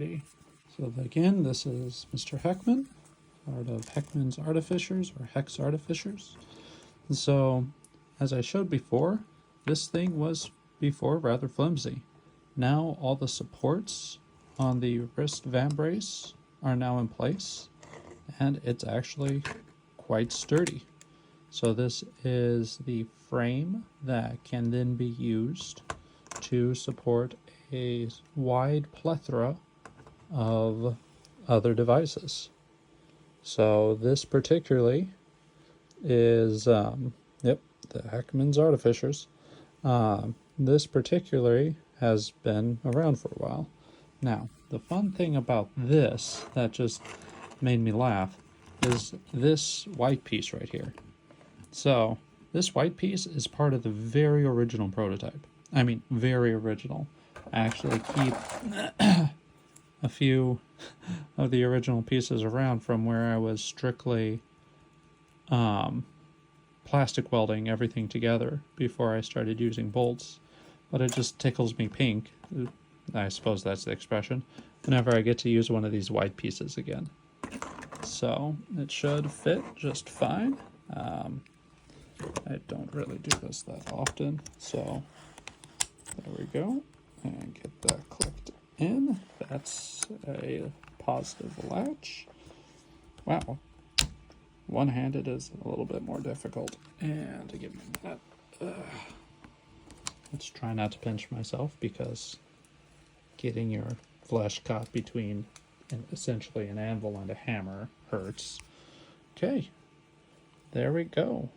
Alrighty. So again, this is Mr. Heckman, part of Heckman's Artificers, or Hex Artificers. So, as I showed before, this thing was before rather flimsy. Now all the supports on the wrist Vambrace are now in place, and it's actually quite sturdy. So this is the frame that can then be used to support a wide plethora of other devices. So this particularly is, the Heckman's Artificers. This particularly has been around for a while. Now, the fun thing about this that just made me laugh is this white piece right here. So, this white piece is part of the very original prototype. I mean, very original. I actually keep a few of the original pieces around from where I was strictly plastic welding everything together before I started using bolts. But it just tickles me pink, I suppose that's the expression, whenever I get to use one of these white pieces again. So it should fit just fine. I don't really do this that often, so there we go. And get that clicked in. That's a positive latch. Wow. One-handed is a little bit more difficult. And to give me that, let's try not to pinch myself, because getting your flesh caught between essentially an anvil and a hammer hurts. Okay, there we go.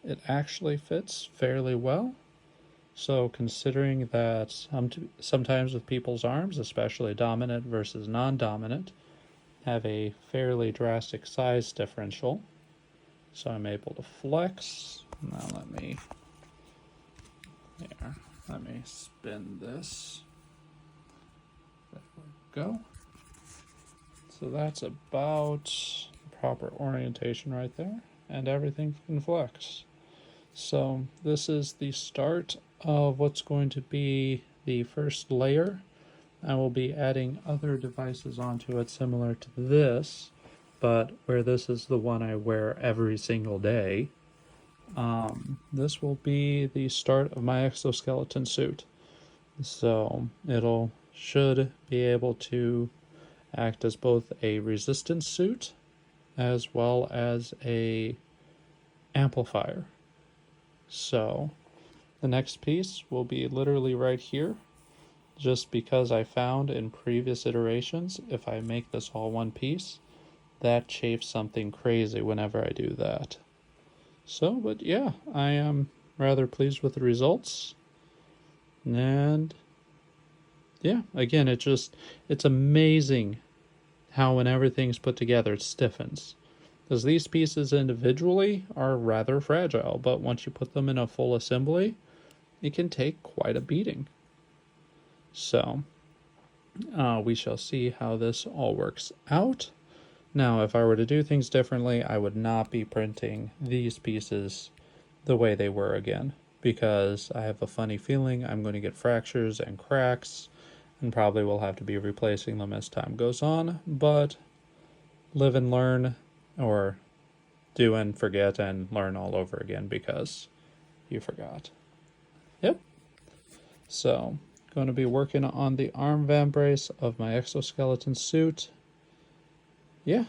It actually fits fairly well. So considering that sometimes with people's arms, especially dominant versus non-dominant, have a fairly drastic size differential, so I'm able to flex. Now let me spin this. There we go. So that's about the proper orientation right there, and everything can flex. So this is the start of what's going to be the first layer. I will be adding other devices onto it similar to this, but where this is the one I wear every single day, this will be the start of my exoskeleton suit. So should be able to act as both a resistance suit as well as a amplifier. So the next piece will be literally right here, just because I found in previous iterations, if I make this all one piece, that chafes something crazy whenever I do that. So, but yeah, I am rather pleased with the results. And yeah, again, it's amazing how when everything's put together, it stiffens. Because these pieces individually are rather fragile, but once you put them in a full assembly, it can take quite a beating. So, we shall see how this all works out. Now, if I were to do things differently, I would not be printing these pieces the way they were again, because I have a funny feeling I'm going to get fractures and cracks, and probably will have to be replacing them as time goes on, but live and learn, or do and forget and learn all over again because you forgot. Yep. So, going to be working on the arm vambrace of my exoskeleton suit. Yeah,